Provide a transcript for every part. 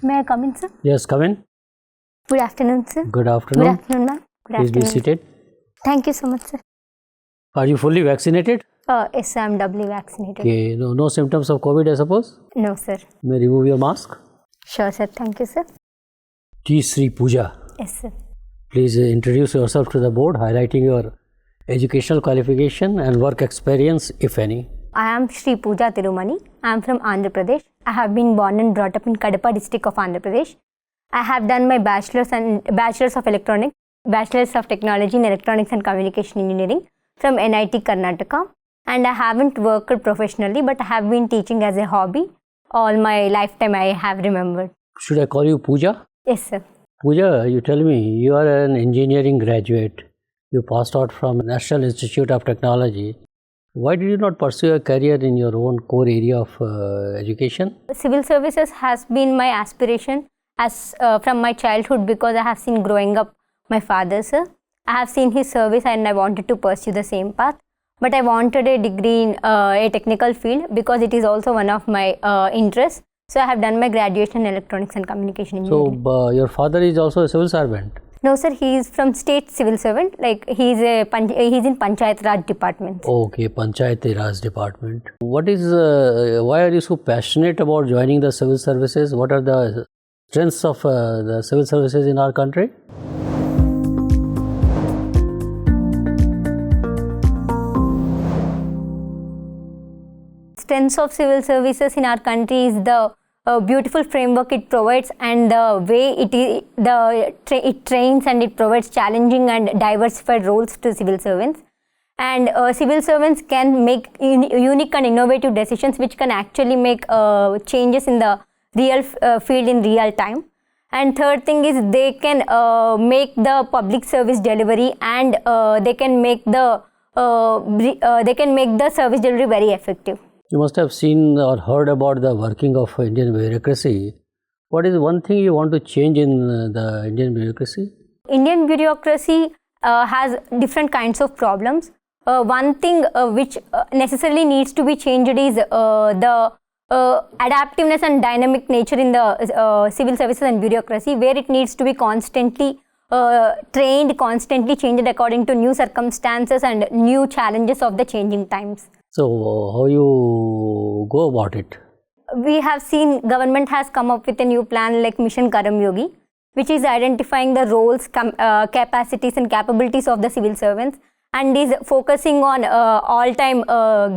May I come in, sir? Yes, come in. Good afternoon, sir. Good afternoon. Good afternoon, ma'am. Good Please afternoon. be seated. Thank you so much, sir. Are you fully vaccinated? Yes, sir, I'm doubly vaccinated. Okay. No symptoms of COVID, I suppose? No, sir. May remove your mask. Sure, sir. Thank you, sir. Drishti Sri Pooja. Yes, sir. Please introduce yourself to the board, highlighting your educational qualification and work experience, if any. I am Sri Pooja Tirumani. I am from Andhra Pradesh. I have been born and brought up in Kadapa district of Andhra Pradesh. I have done my bachelor's of electronics, bachelor's of technology in electronics and communication engineering from NIT Karnataka. And I haven't worked professionally, but I have been teaching as a hobby all my lifetime. I have remembered. Should I call you Pooja? Yes, sir. Pooja, you tell me, you are an engineering graduate. You passed out from National Institute of Technology. Why did you not pursue a career in your own core area of education? Civil services has been my aspiration as from my childhood, because I have seen growing up my father, sir. I have seen his service and I wanted to pursue the same path. But I wanted a degree in a technical field because it is also one of my interests. So I have done my graduation in electronics and communication engineering. So your father is also a civil servant? No, sir, he is from state civil servant. Like he's in Panchayat Raj department. Okay, Panchayat Raj department. What is? Why are you so passionate about joining the civil services? What are the strengths of the civil services in our country? Strengths of civil services in our country is the beautiful framework it provides and the way it trains and it provides challenging and diversified roles to civil servants. And civil servants can make unique and innovative decisions which can actually make changes in the real field in real time. And third thing is they can make the public service delivery and they can make the service delivery very effective. You must have seen or heard about the working of Indian bureaucracy. What is one thing you want to change in the Indian bureaucracy? Indian bureaucracy has different kinds of problems. One thing which necessarily needs to be changed is the adaptiveness and dynamic nature in the civil services and bureaucracy, where it needs to be constantly trained, constantly changed according to new circumstances and new challenges of the changing times. So, how you go about it? We have seen government has come up with a new plan like Mission Karam Yogi, which is identifying the roles, capacities and capabilities of the civil servants and is focusing on all-time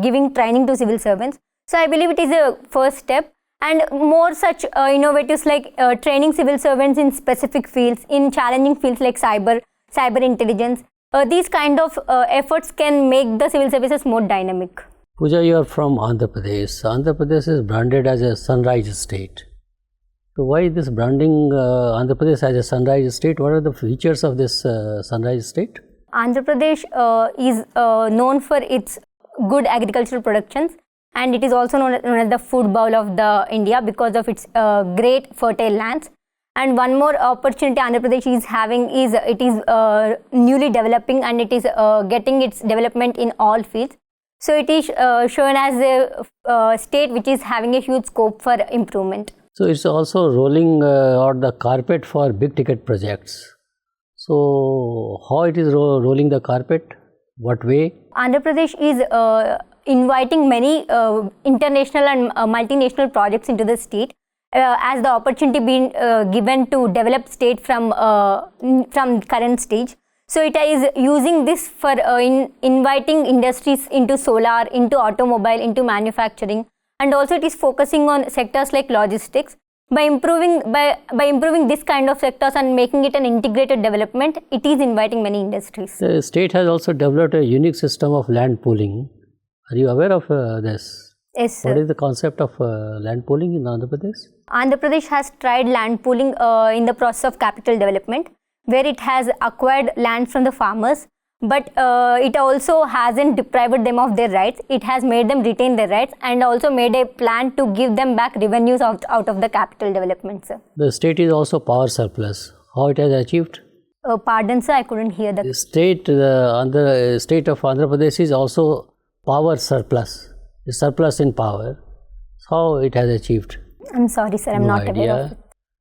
giving training to civil servants. So, I believe it is a first step, and more such innovatives like training civil servants in specific fields, in challenging fields like cyber intelligence. These kind of efforts can make the civil services more dynamic. Pooja, you are from Andhra Pradesh. Andhra Pradesh is branded as a sunrise state. So why this branding Andhra Pradesh as a sunrise state? What are the features of this sunrise state? Andhra Pradesh is known for its good agricultural productions, and it is also known as the food bowl of the India because of its great fertile lands. And one more opportunity Andhra Pradesh is having is it is newly developing and it is getting its development in all fields. So it is shown as a state which is having a huge scope for improvement. So it's also rolling out the carpet for big ticket projects. So how it is rolling the carpet? What way? Andhra Pradesh is inviting many international and multinational projects into the state. As the opportunity being given to develop state from current stage. So it is using this for inviting industries into solar, into automobile, into manufacturing, and also it is focusing on sectors like logistics. By improving this kind of sectors and making it an integrated development, it is inviting many industries. The state has also developed a unique system of land pooling. Are you aware of this? Yes, sir. What is the concept of land pooling in Andhra Pradesh? Andhra Pradesh has tried land pooling in the process of capital development, where it has acquired land from the farmers, but it also hasn't deprived them of their rights. It has made them retain their rights and also made a plan to give them back revenues out of the capital development, sir. The state is also power surplus. How it has achieved? Pardon, sir, I couldn't hear that. The state of Andhra Pradesh is also power surplus. Surplus in power. How it has achieved? I'm sorry, sir, I'm not aware of it.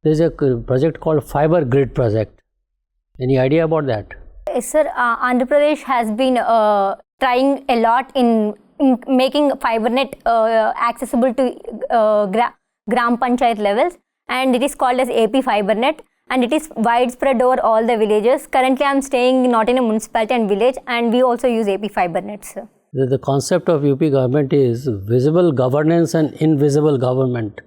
There's a project called Fiber Grid Project. Any idea about that? Yes, sir. Andhra Pradesh has been trying a lot in making FiberNet accessible to Gram Panchayat levels, and it is called as AP FiberNet, and it is widespread over all the villages. Currently, I am staying not in a municipality and village, and we also use AP FiberNet, sir. The concept of UP government is visible governance and invisible government.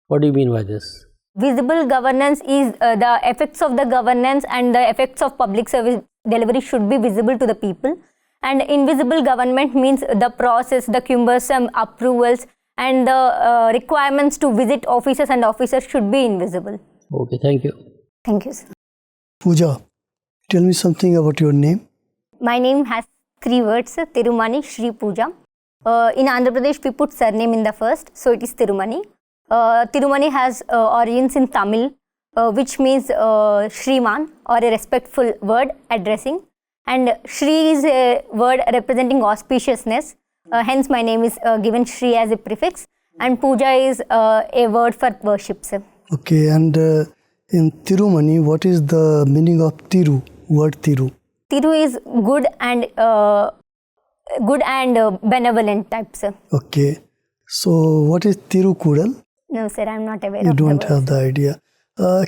What do you mean by this? Visible governance is the effects of the governance and the effects of public service delivery should be visible to the people. And invisible government means the process, the cumbersome approvals and the requirements to visit offices and officers should be invisible. Okay, thank you. Thank you, sir. Pooja, tell me something about your name. My name has 3 words, Tirumani Sri Pooja. In Andhra Pradesh, we put surname in the first, so it is Tirumani. Tirumani has origins in Tamil, which means Shriman or a respectful word addressing. And Shri is a word representing auspiciousness. Hence, my name is given Shri as a prefix. And Puja is a word for worship. Okay, and in Tirumani, what is the meaning of Tiru, word Tiru? Tiru is good and benevolent type, sir. Okay, so what is Tirukkural? No, sir, I am not aware You of don't the have the idea.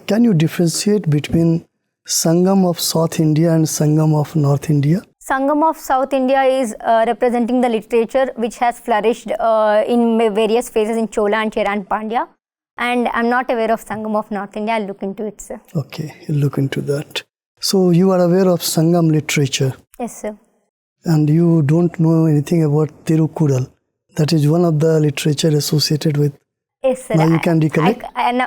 Can you differentiate between Sangam of South India and Sangam of North India? Sangam of South India is representing the literature which has flourished in various phases in Chola and Chera and Pandya. And I am not aware of Sangam of North India. I'll look into it, sir. Okay, you'll look into that. So you are aware of Sangam literature? Yes, sir. And you don't know anything about Tirukkural. That is one of the literature associated with. Yes, sir. Now you can recollect?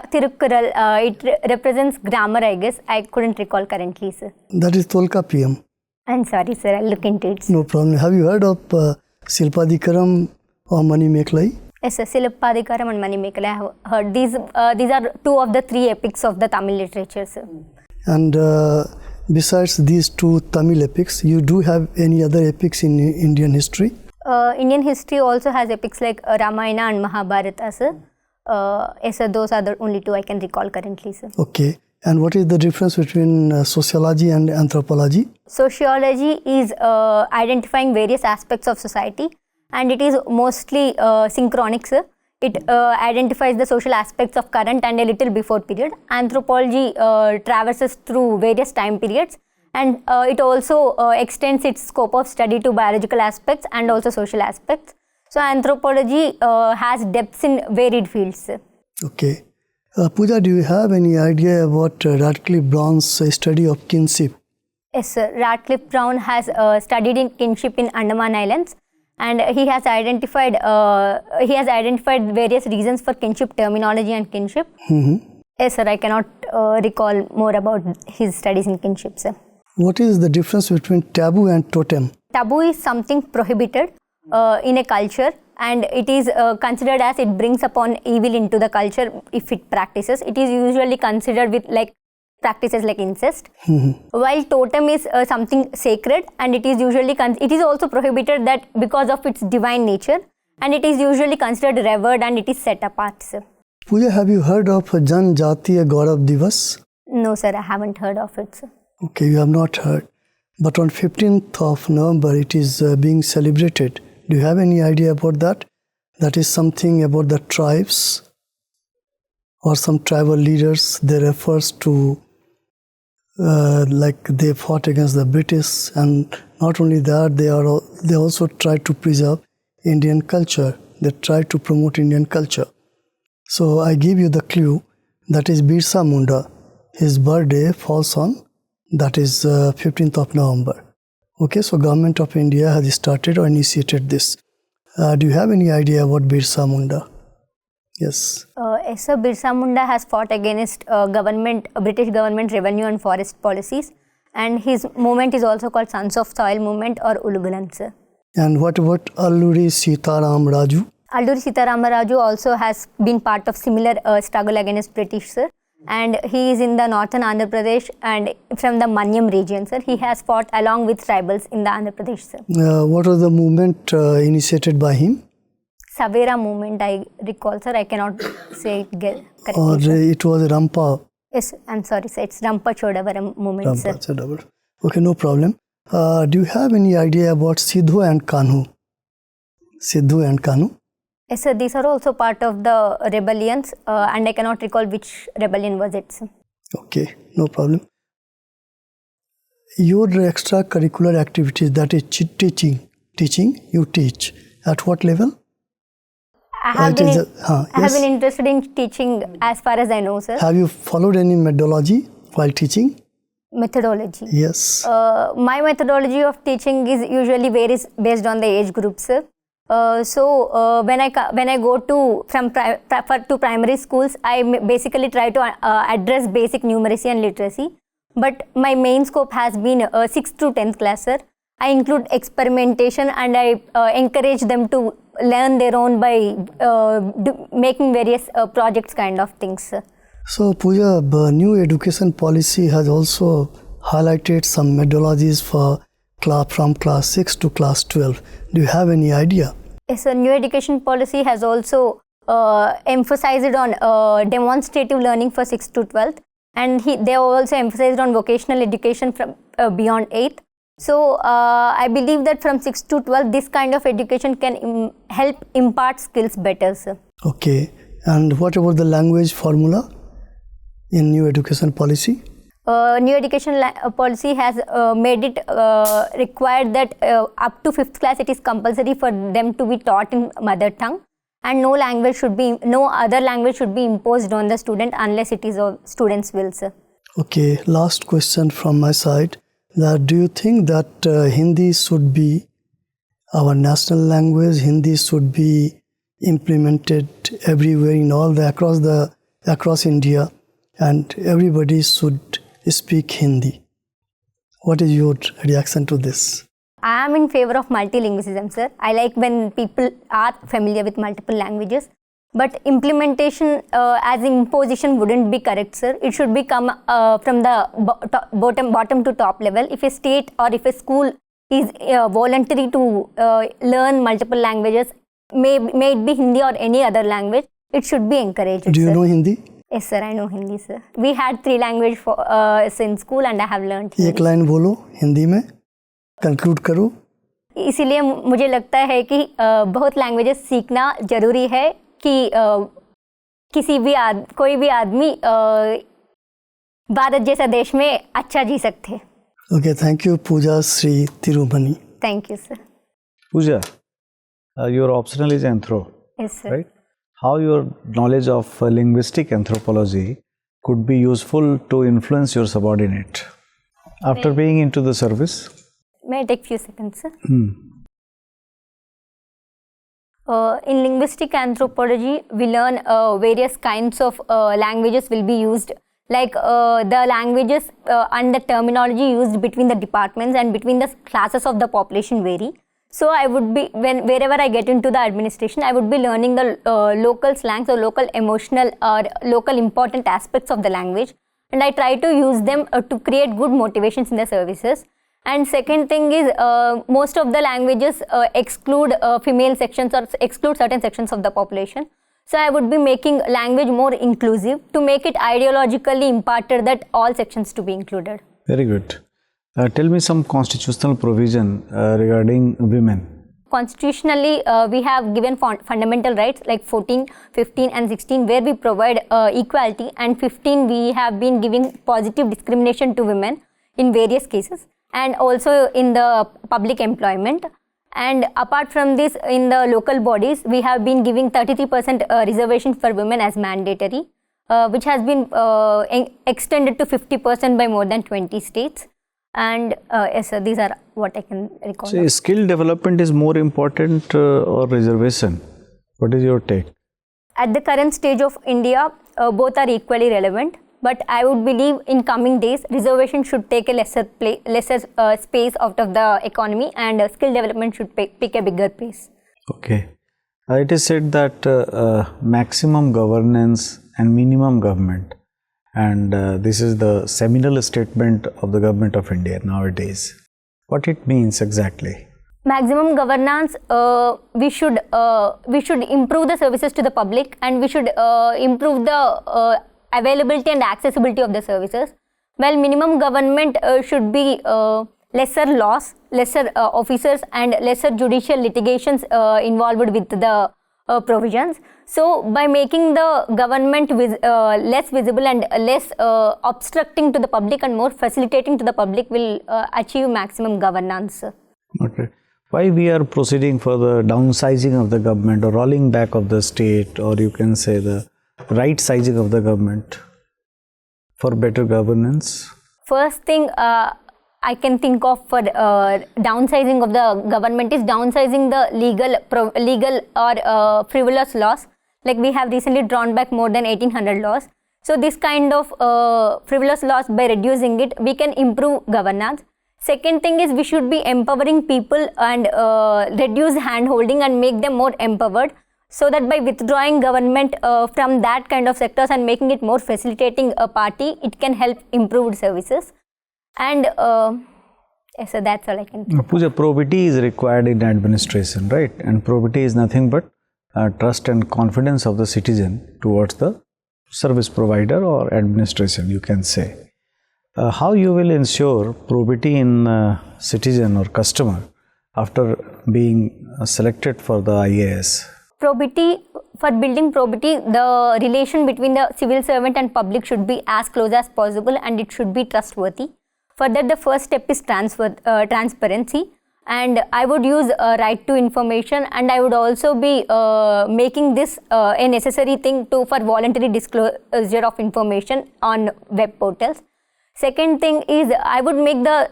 Tirukkural, it represents grammar, I guess. I couldn't recall currently, sir. That is Tolkappiyam. I'm sorry, sir. I'll look into it, sir. No problem. Have you heard of Silpadikaram or Manimekalai? Yes, sir. Silpadikaram and Manimekalai, I have heard. These are 2 of the 3 epics of the Tamil literature, sir. And besides these 2 Tamil epics, you do have any other epics in Indian history? Indian history also has epics like Ramayana and Mahabharata, sir. Yes, sir. Those are the only 2 I can recall currently, sir. Okay. And what is the difference between sociology and anthropology? Sociology is identifying various aspects of society, and it is mostly synchronic, sir. It identifies the social aspects of current and a little before period. Anthropology traverses through various time periods, and it also extends its scope of study to biological aspects and also social aspects. So anthropology has depths in varied fields. Okay. Pooja, do you have any idea about Radcliffe Brown's study of kinship? Yes, sir. Radcliffe Brown has studied in kinship in Andaman Islands, and he has identified various reasons for kinship terminology and kinship. Yes, sir. I cannot recall more about his studies in kinship, sir. What is the difference between taboo and totem? Taboo is something prohibited in a culture, and it is considered as it brings upon evil into the culture if it practices. It is usually considered with practices like incest. While totem is something sacred, and it is usually it is also prohibited that because of its divine nature, and it is usually considered revered and it is set apart, sir. Pooja, have you heard of Janjatiya Gaurav Divas? No, sir, I haven't heard of it, sir. Okay, you have not heard. But on 15th of November, it is being celebrated. Do you have any idea about that? That is something about the tribes or some tribal leaders. They refers to they fought against the British, and not only that, they also try to preserve Indian culture. They try to promote Indian culture. So I give you the clue. That is Birsa Munda. His birthday falls on, that is 15th of November. Okay, so Government of India has started or initiated this. Do you have any idea about Birsa Munda? Yes. Yes, sir. Birsa Munda has fought against British government revenue and forest policies, and his movement is also called Sons of Soil movement or Ulugulan, sir. And what about Alluri Sitaram Raju? Alluri Sitaram Raju also has been part of similar struggle against British, sir. And he is in the northern Andhra Pradesh and from the Manyam region, sir. He has fought along with tribals in the Andhra Pradesh, sir. What was the movement initiated by him? Savera movement, I recall, sir. I cannot say correctly. Or sir. it was Rampa Yes, I'm sorry, sir. It's Rampa Chodavaram movement, sir. Rampa Chodavaram. Okay, no problem. Do you have any idea about Sidhu and Kanhu? Sidhu and Kanhu? Yes, sir. These are also part of the rebellions, and I cannot recall which rebellion was it, sir. Okay, no problem. Your extracurricular activities, that is teaching, you teach. At what level? I have been interested in teaching as far as I know, sir. Have you followed any methodology while teaching? Methodology? Yes. My methodology of teaching is usually varies based on the age group, sir. So when I go to primary schools, I basically try to address basic numeracy and literacy. But my main scope has been 6th to 10th class, sir. I include experimentation and I encourage them to learn their own by making various projects kind of things, sir. So Pooja, the new education policy has also highlighted some methodologies for from class 6 to class 12. Do you have any idea? Yes, sir. New education policy has also emphasized on demonstrative learning for 6th to 12th. And they also emphasized on vocational education from beyond 8th. So I believe that from 6th to 12th, this kind of education can help impart skills better, sir. Okay. And what about the language formula in new education policy? New education policy has made it required that up to 5th class it is compulsory for them to be taught in mother tongue. And no other language should be imposed on the student unless it is a student's will, sir. Okay, last question from my side. Do you think that Hindi should be our national language? Hindi should be implemented everywhere in all across India, and everybody should speak Hindi. What is your reaction to this? I am in favor of multilingualism, sir. I like when people are familiar with multiple languages. But implementation as imposition wouldn't be correct, sir. It should be come from the bottom to top level. If a state or if a school is voluntary to learn multiple languages, may it be Hindi or any other language, it should be encouraged. Do you know Hindi? Yes, sir. I know Hindi, sir. We had 3 languages in school and I have learned Hindi. एक line बोलो हिंदी में, conclude करो. इसीलिए मुझे लगता है कि बहुत लैंग्वेजेस सीखना जरूरी है कि कोई भी आदमी भारत जैसा देश में अच्छा जी सकते. Okay, thank you, Pooja Sri Tirumani. Thank you, sir. Pooja, your optional is anthro. Yes, sir. Right? How your knowledge of linguistic anthropology could be useful to influence your subordinate after being into the service? May I take few seconds, sir? In linguistic anthropology, we learn various kinds of languages will be used, like the languages and the terminology used between the departments and between the classes of the population vary. So I would be, wherever I get into the administration, I would be learning the local slangs or local emotional or local important aspects of the language, and I try to use them to create good motivations in the services. And second thing is, most of the languages exclude female sections or exclude certain sections of the population. So I would be making language more inclusive to make it ideologically imparted that all sections to be included. Very good. Tell me some constitutional provision regarding women. Constitutionally, we have given fundamental rights like 14, 15 and 16 where we provide equality, and 15 we have been giving positive discrimination to women in various cases, and also in the public employment. And apart from this, in the local bodies, we have been giving 33% reservation for women as mandatory, which has been extended to 50% by more than 20 states. And yes, sir, these are what I can recall. So, skill development is more important or reservation? What is your take? At the current stage of India, both are equally relevant. But I would believe in coming days, reservation should take a lesser space out of the economy, and skill development should pick a bigger pace. Okay. It is said that maximum governance and minimum government, and this is the seminal statement of the government of India nowadays. What it means exactly? Maximum governance, we should improve the services to the public, and we should improve the availability and accessibility of the services. While minimum government should be lesser laws, lesser officers and lesser judicial litigations involved with the provisions. So by making the government less visible and less obstructing to the public and more facilitating to the public will achieve maximum governance. Okay. Why we are proceeding for the downsizing of the government or rolling back of the state, or you can say the right sizing of the government for better governance? First thing I can think of for downsizing of the government is downsizing the legal or frivolous laws. Like we have recently drawn back more than 1800 laws. So this kind of frivolous laws, by reducing it, we can improve governance. Second thing is we should be empowering people and reduce hand holding and make them more empowered, so that by withdrawing government from that kind of sectors and making it more facilitating a party, it can help improve services. And yes, so that's all I can think. Pooja, probity is required in administration, right? And probity is nothing but trust and confidence of the citizen towards the service provider or administration, you can say. How you will ensure probity in citizen or customer after being selected for the IAS? Probity, for building probity, the relation between the civil servant and public should be as close as possible and it should be trustworthy. For that, the first step is transparency, and I would use right to information, and I would also be making this a necessary thing for voluntary disclosure of information on web portals. Second thing is I would make the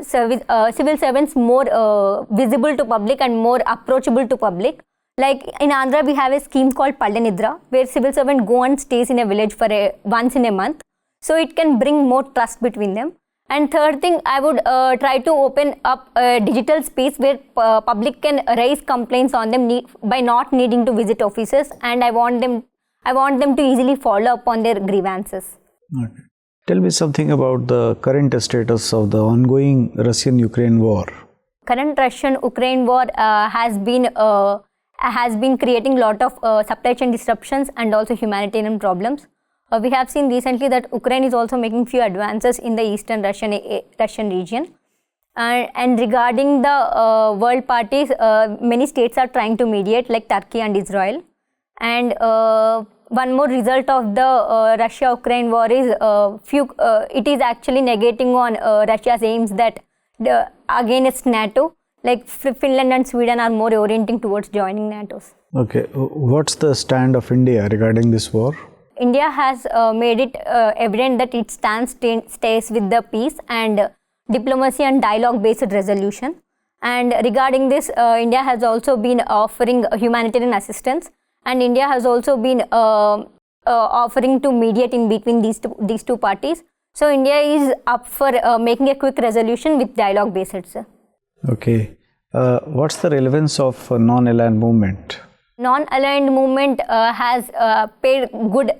civil servants more visible to public and more approachable to public. Like in Andhra, we have a scheme called Pallanidra, where civil servant go and stays in a village for once in a month. So it can bring more trust between them. And third thing, I would try to open up a digital space where public can raise complaints on them by not needing to visit offices, and I want them to easily follow up on their grievances. Okay. Tell me something about the current status of the ongoing Russian-Ukraine war. Current Russian-Ukraine war has been creating a lot of supply chain disruptions and also humanitarian problems. We have seen recently that Ukraine is also making few advances in the eastern Russian region. And regarding the world parties, many states are trying to mediate, like Turkey and Israel. And one more result of the Russia-Ukraine war is it is actually negating on Russia's aims that against NATO. Like Finland and Sweden are more orienting towards joining NATO. Okay, what's the stand of India regarding this war? India has made it evident that it stays with the peace and diplomacy and dialogue-based resolution. And regarding this, India has also been offering humanitarian assistance, and India has also been offering to mediate in between these two parties. So India is up for making a quick resolution with dialogue-based. Okay. What's the relevance of non-aligned movement? Non-aligned movement has paid good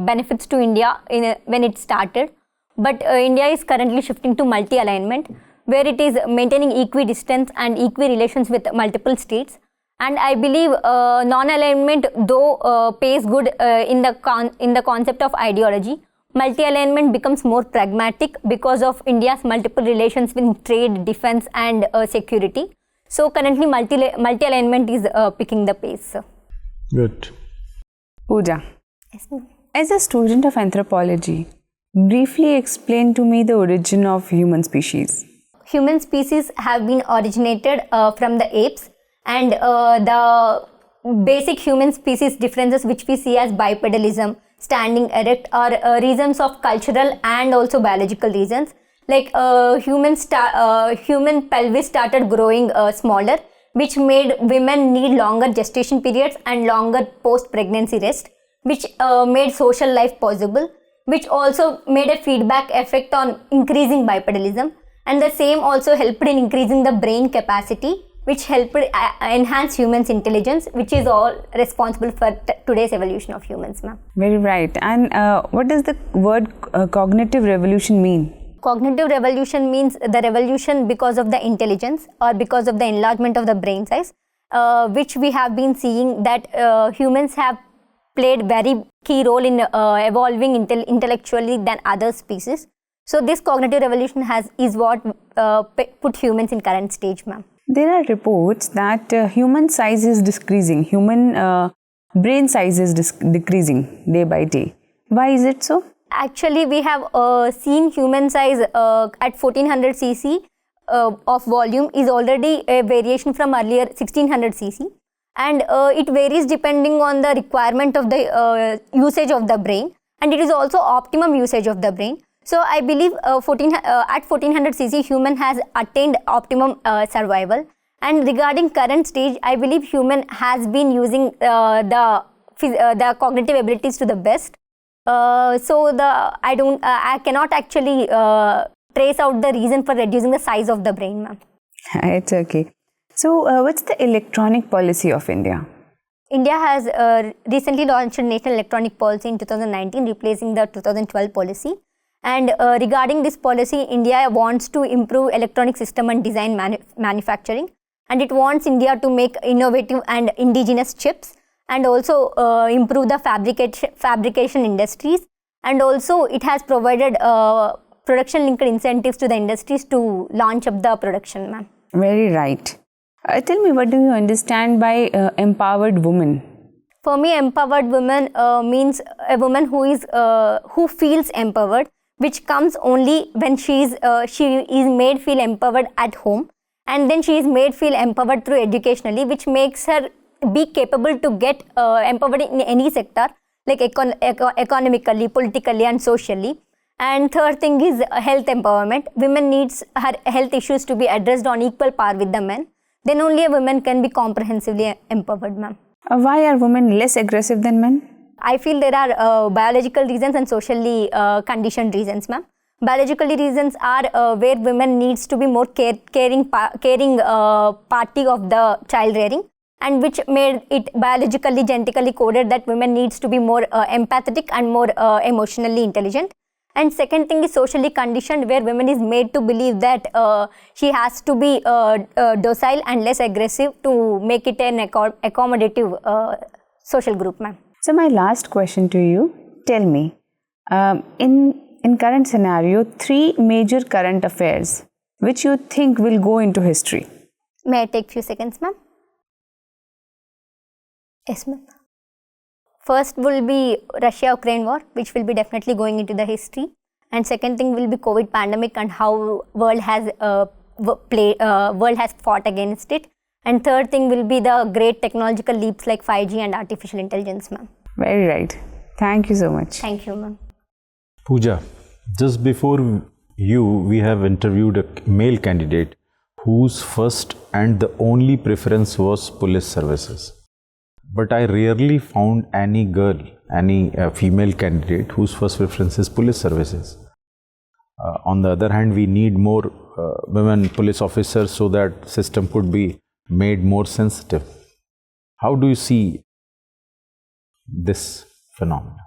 benefits to India when it started, but India is currently shifting to multi-alignment, where it is maintaining equidistance and relations with multiple states. And I believe non-alignment, though pays good in the concept of ideology, multi-alignment becomes more pragmatic because of India's multiple relations with trade, defense and security. So currently multi-alignment is picking the pace. Good. Pooja, Yes, ma'am. as a student of anthropology, briefly explain to me the origin of human species. Human species have been originated from the apes, and the basic human species differences which we see as bipedalism, standing erect, are reasons of cultural and also biological reasons. Like human pelvis started growing smaller, which made women need longer gestation periods and longer post-pregnancy rest, which made social life possible, which also made a feedback effect on increasing bipedalism, and the same also helped in increasing the brain capacity, which helped enhance humans' intelligence, which is all responsible for today's evolution of humans, ma'am. Very right. And what does the word cognitive revolution mean? Cognitive revolution means the revolution because of the intelligence or because of the enlargement of the brain size, which we have been seeing that humans have played very key role in evolving intellectually than other species. So this cognitive revolution is what put humans in current stage, ma'am. There are reports that human size is decreasing, human brain size is decreasing day by day. Why is it so? Actually, we have seen human size at 1400 cc of volume is already a variation from earlier 1600 cc, and it varies depending on the requirement of the usage of the brain, and it is also optimum usage of the brain. So I believe at 1400 cc human has attained optimum survival, and regarding current stage, I believe human has been using the cognitive abilities to the best. I cannot actually trace out the reason for reducing the size of the brain, ma'am. It's okay. So what's the electronic policy of India? India has recently launched a National Electronic Policy in 2019, replacing the 2012 policy. And regarding this policy, India wants to improve electronic system and design manufacturing, and it wants India to make innovative and indigenous chips, and also improve the fabrication industries, and also it has provided production linked incentives to the industries to launch up the production, ma'am. Very right. Tell me, what do you understand by empowered woman? For me, empowered woman means a woman who feels empowered, which comes only when she is made feel empowered at home, and then she is made feel empowered through educationally, which makes her be capable to get empowered in any sector, like economically, politically and socially. And third thing is health empowerment. Women needs her health issues to be addressed on equal par with the men. Then only a woman can be comprehensively empowered, ma'am. Why are women less aggressive than men? I feel there are biological reasons and socially conditioned reasons, ma'am. Biological reasons are where women needs to be more caring party of the child rearing, and which made it biologically, genetically coded that women needs to be more empathetic and more emotionally intelligent. And second thing is socially conditioned, where women is made to believe that she has to be docile and less aggressive to make it an accommodative social group, ma'am. So my last question to you, tell me, in current scenario, 3 major current affairs which you think will go into history. May I take few seconds, ma'am? Yes, ma'am. First will be Russia-Ukraine war, which will be definitely going into the history. And second thing will be COVID pandemic and how world has fought against it. And third thing will be the great technological leaps like 5G and artificial intelligence, ma'am. Very right. Thank you so much. Thank you, ma'am. Pooja, just before you, we have interviewed a male candidate whose first and the only preference was police services. But I rarely found any girl, any female candidate whose first preference is police services. On the other hand, we need more women police officers so that system could be made more sensitive. How do you see this phenomenon?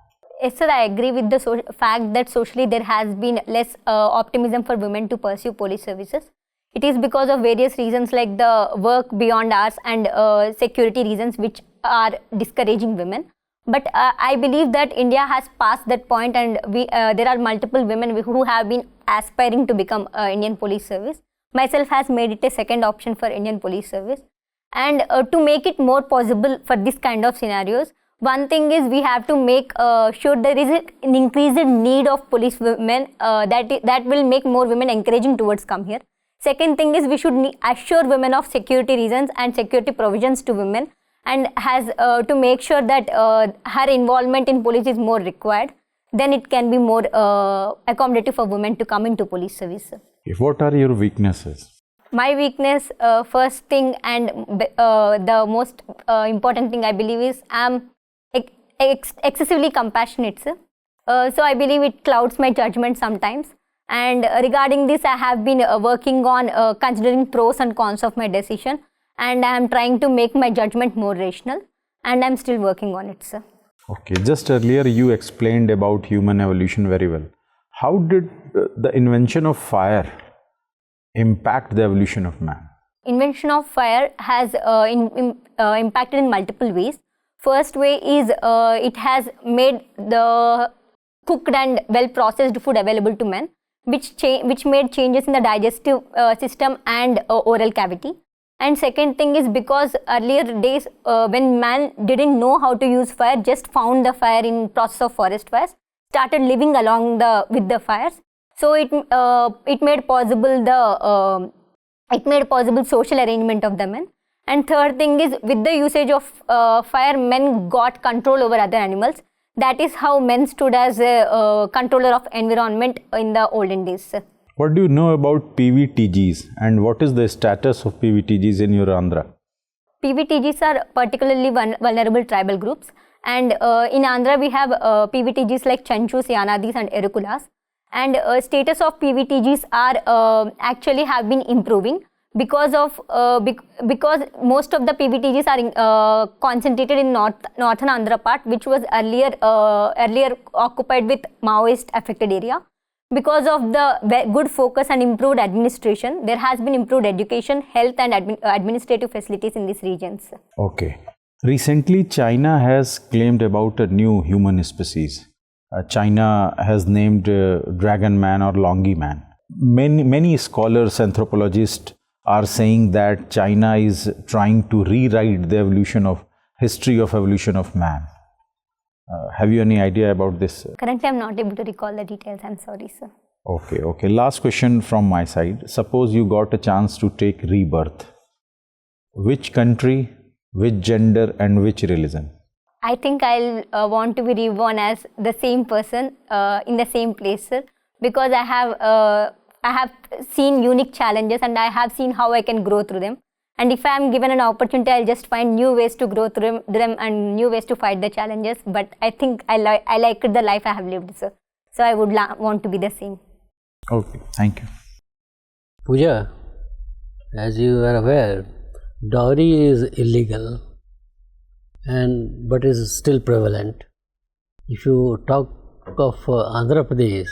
Yes, sir, I agree with the fact that socially there has been less optimism for women to pursue police services. It is because of various reasons like the work beyond hours and security reasons which are discouraging women. But I believe that India has passed that point, and there are multiple women who have been aspiring to become Indian police service. Myself has made it a second option for Indian police service. And to make it more possible for this kind of scenarios, one thing is we have to make sure there is an increased need of police women that will make more women encouraging towards come here. Second thing is we should assure women of security reasons and security provisions to women, and has to make sure that her involvement in police is more required. Then it can be more accommodative for women to come into police service. What are your weaknesses? My weakness, first thing and the most important thing I believe is I'm excessively compassionate, sir. So I believe it clouds my judgment sometimes. And regarding this, I have been working on considering pros and cons of my decision, and I am trying to make my judgment more rational, and I am still working on it, sir. Okay, just earlier you explained about human evolution very well. How did the invention of fire impact the evolution of man? Invention of fire has impacted in multiple ways. First way is it has made the cooked and well processed food available to men, which made changes in the digestive system and oral cavity. And second thing is because earlier days when man didn't know how to use fire, just found the fire in process of forest fires, started living along with the fires. So it made possible social arrangement of the men. And third thing is with the usage of fire, men got control over other animals. That is how men stood as a controller of environment in the olden days. What do you know about PVTGs and what is the status of PVTGs in your Andhra? PVTGs are particularly vulnerable tribal groups, and in Andhra we have PVTGs like Chanchus, Yanadis and Erukulas, and status of PVTGs are actually have been improving because most of the PVTGs are concentrated in northern Andhra part, which was earlier occupied with Maoist affected area. Because of the good focus and improved administration, there has been improved education, health and administrative facilities in these regions. Okay. Recently, China has claimed about a new human species. China has named Dragon Man or Longi Man. Many scholars, anthropologists are saying that China is trying to rewrite the history of evolution of man. Have you any idea about this? Currently, I am not able to recall the details. I am sorry, sir. Okay. Last question from my side. Suppose you got a chance to take rebirth. Which country, which gender and which religion? I think I'll want to be reborn as the same person in the same place, sir, because I have seen unique challenges and I have seen how I can grow through them. And if I am given an opportunity, I'll just find new ways to grow through them and new ways to fight the challenges. But I think I like the life I have lived, sir. So I would want to be the same. Okay, thank you. Pooja, as you are aware, dowry is illegal but is still prevalent. If you talk of Andhra Pradesh,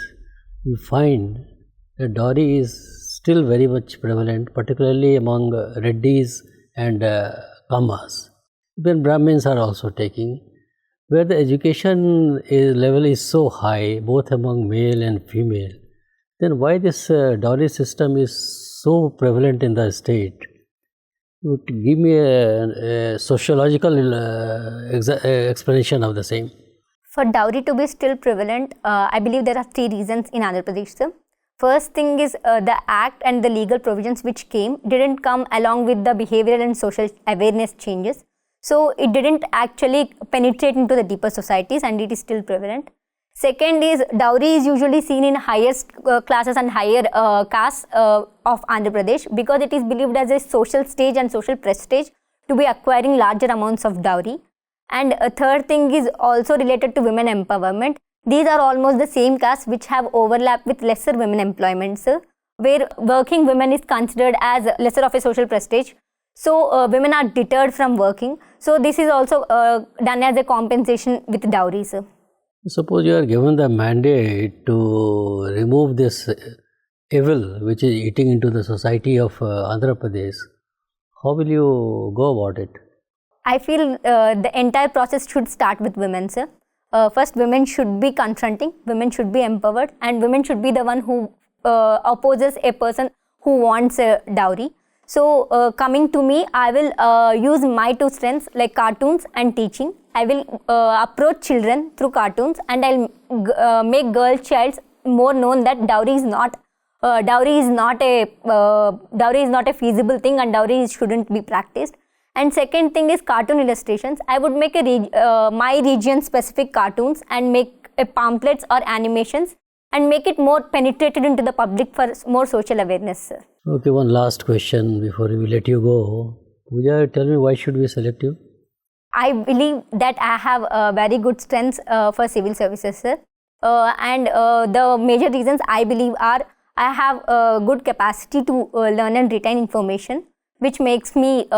you find that dowry is still very much prevalent, particularly among Reddis and Kamas. Even Brahmins are also taking, where the education level is so high, both among male and female. Then why this dowry system is so prevalent in the state? Would give me a sociological explanation of the same. For dowry to be still prevalent, I believe there are three reasons in Andhra Pradesh, sir. First thing is the act and the legal provisions which didn't come along with the behavioral and social awareness changes. So it didn't actually penetrate into the deeper societies and it is still prevalent. Second is dowry is usually seen in highest classes and higher castes of Andhra Pradesh because it is believed as a social stage and social prestige to be acquiring larger amounts of dowry. And a third thing is also related to women empowerment. These are almost the same castes which have overlap with lesser women employments, where working women is considered as lesser of a social prestige. So women are deterred from working. So this is also done as a compensation with dowries. Suppose you are given the mandate to remove this evil which is eating into the society of Andhra Pradesh, how will you go about it? I feel the entire process should start with women, sir. First, women should be confronting, women should be empowered, and women should be the one who opposes a person who wants a dowry. So, coming to me, I will use my two strengths like cartoons and teaching. I will approach children through cartoons, and I'll make girl childs more known that dowry is not a feasible thing, and dowry shouldn't be practiced. And second thing is cartoon illustrations. I would make my region specific cartoons and make pamphlets or animations and make it more penetrated into the public for more social awareness, sir. Okay, one last question before we let you go. Pooja, tell me, why should we select you? I believe that I have very good strengths for civil services, sir. And the major reasons I believe are I have good capacity to learn and retain information, which makes me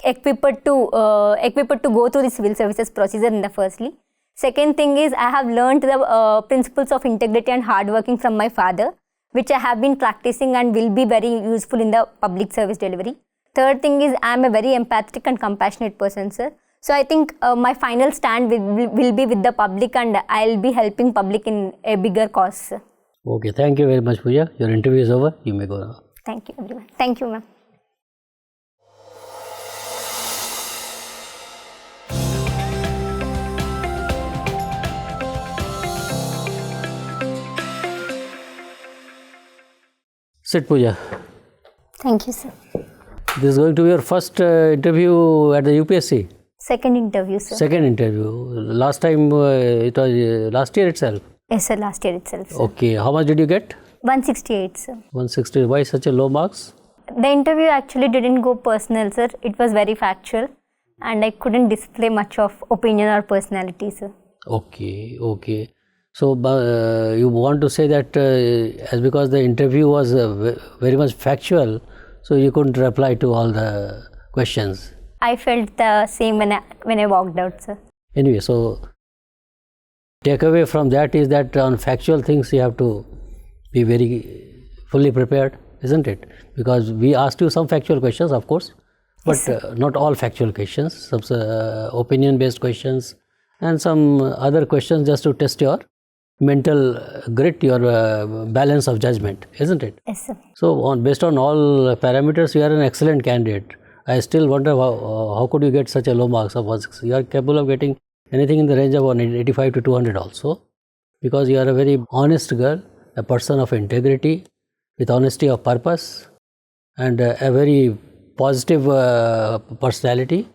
equipped to go through the civil services procedure in the firstly. Second thing is I have learned the principles of integrity and hard working from my father, which I have been practicing and will be very useful in the public service delivery. Third thing is I am a very empathetic and compassionate person, sir. So I think my final stand will be with the public, and I'll be helping public in a bigger cause, sir. Okay, thank you very much, Pooja. Your interview is over. You may go now. Thank you, everyone. Thank you, ma'am. Sit, Pooja. Thank you, sir. This is going to be your first interview at the UPSC. Second interview, sir. Second interview. Last time it was last year itself. Yes, sir. Last year itself, sir. Okay. How much did you get? 168, sir. 160. Why such a low marks? The interview actually didn't go personal, sir. It was very factual, and I couldn't display much of opinion or personality, sir. Okay. Okay. So you want to say that as because the interview was very much factual, so you couldn't reply to all the questions. I felt the same when I walked out, sir. Anyway, so takeaway from that is that on factual things you have to be very fully prepared, isn't it? Because we asked you some factual questions, of course, but Yes, not all factual questions, some opinion-based questions and some other questions just to test your mental grit, your balance of judgment, isn't it? Yes, sir. So based on all parameters, you are an excellent candidate. I still wonder how could you get such a low marks of 160. You are capable of getting anything in the range of 185 to 200 also, because you are a very honest girl, a person of integrity, with honesty of purpose, and a very positive personality.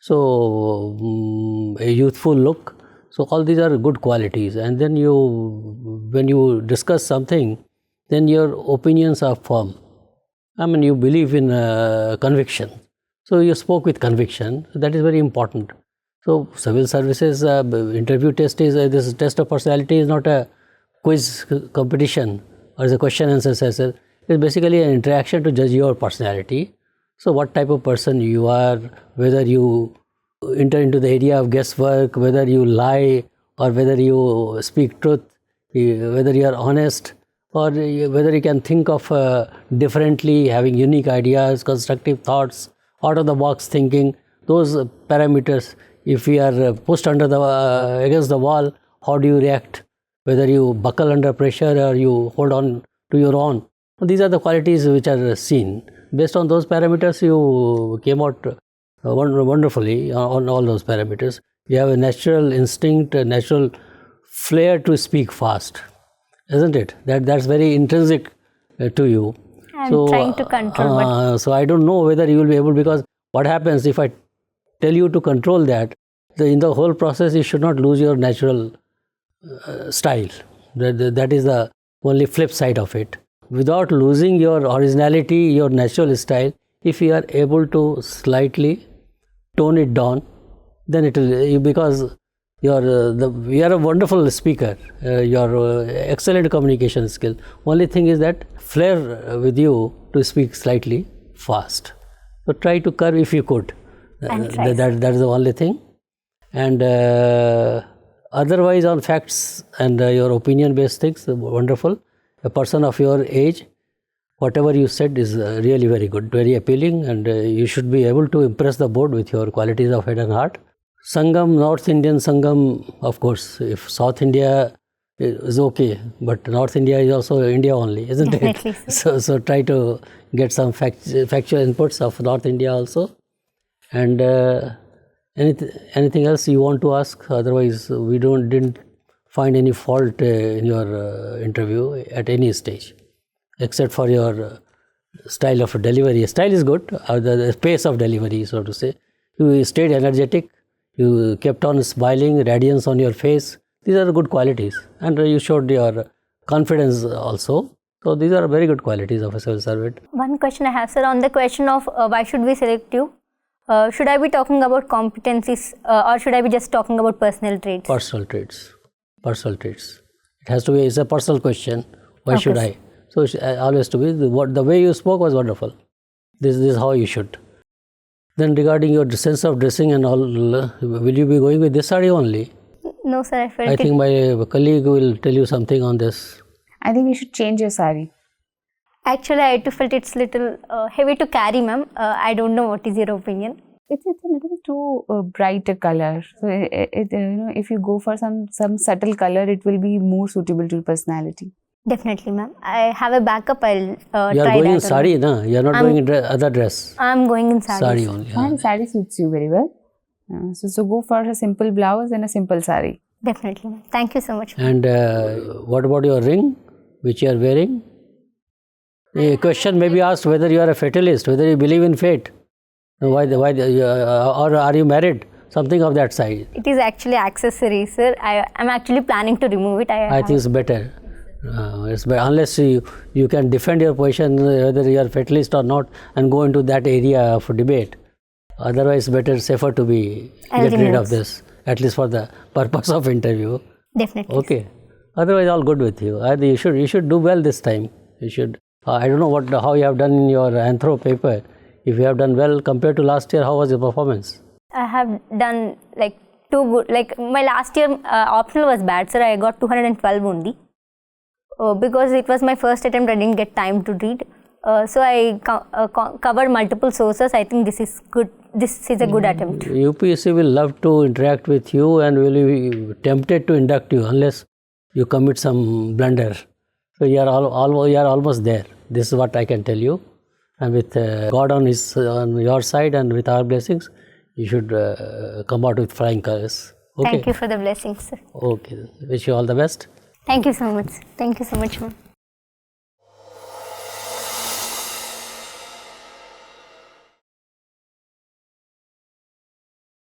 So a youthful look. So all these are good qualities. And then when you discuss something, then your opinions are firm. I mean, you believe in conviction. So you spoke with conviction. So that is very important. So civil services interview test is this test of personality is not a quiz competition or is a question answer session. It's basically an interaction to judge your personality. So what type of person you are, whether you enter into the area of guesswork, whether you lie or whether you speak truth, whether you are honest, or whether you can think of differently, having unique ideas, constructive thoughts, out of the box thinking. Those parameters, if we are pushed under the against the wall, how do you react? Whether you buckle under pressure or you hold on to your own. These are the qualities which are seen. Based on those parameters, you came out wonderfully on all those parameters. You have a natural instinct, a natural flair to speak fast, isn't it? That's very intrinsic to you. I'm trying to control. But So I don't know whether you will be able, because what happens if I tell you to control that, in the whole process you should not lose your natural style. That is the only flip side of it. Without losing your originality, your natural style, if you are able to slightly tone it down, then it will, because you are a wonderful speaker, your excellent communication skill. Only thing is that flair with you to speak slightly fast. So try to curb if you could. That is the only thing. And otherwise on facts and your opinion based things, wonderful. A person of your age, whatever you said is really very good, very appealing, and you should be able to impress the board with your qualities of head and heart. Sangam, North Indian Sangam, of course, if South India is okay, but North India is also India only, isn't Definitely, it? So try to get some factual inputs of North India also. And anything else you want to ask? Otherwise, we didn't find any fault in your interview at any stage, except for your style of delivery. Style is good, the pace of delivery, so to say. You stayed energetic, you kept on smiling, radiance on your face. These are good qualities, and you showed your confidence also. So these are very good qualities of a civil servant. one question I have, sir, on the question of why should we select you? Should I be talking about competencies or should I be just talking about personal traits? Personal traits. Personal traits. It has to be, it's a personal question. Why Okay. should I? So it's always to be, the way you spoke was wonderful. This is how you should. Then regarding your sense of dressing and all, will you be going with this saree only? No, sir, I felt I think my colleague will tell you something on this. I think you should change your sari. Actually, I too felt it's little heavy to carry, ma'am. I don't know what is your opinion. It's a little bit too bright a color. So if you go for some subtle color, it will be more suitable to your personality. Definitely, ma'am. I have a backup. I'll You try are going in that. sari, na? You are not going in other dress. I'm going in sari. Sari only. And sari suits you very well. So go for a simple blouse and a simple sari. Definitely, ma'am. Thank you so much. And what about your ring, which you are wearing? A question may be asked whether you are a fatalist, whether you believe in fate. Or are you married? Something of that side. It is actually accessory, sir. I'm actually planning to remove it. I think it's better. Unless you can defend your position whether you are fatalist or not and go into that area of debate. Otherwise, safer to get rid of this, at least for the purpose of interview. Definitely. Okay. Otherwise, all good with you. I think you should do well this time. You should. I don't know how you have done in your anthro paper. If you have done well compared to last year, how was your performance? I have done too good. My last year optional was bad, sir. I got 212 only. Because it was my first attempt, I didn't get time to read. So I covered multiple sources. I think this is good. This is a good attempt. UPSC will love to interact with you and will be tempted to induct you unless you commit some blunder. So you are almost there. This is what I can tell you. And with God on your side and with our blessings, you should come out with flying colors. Okay. Thank you for the blessings, sir. Okay. Wish you all the best. Thank you so much. Thank you so much, ma'am.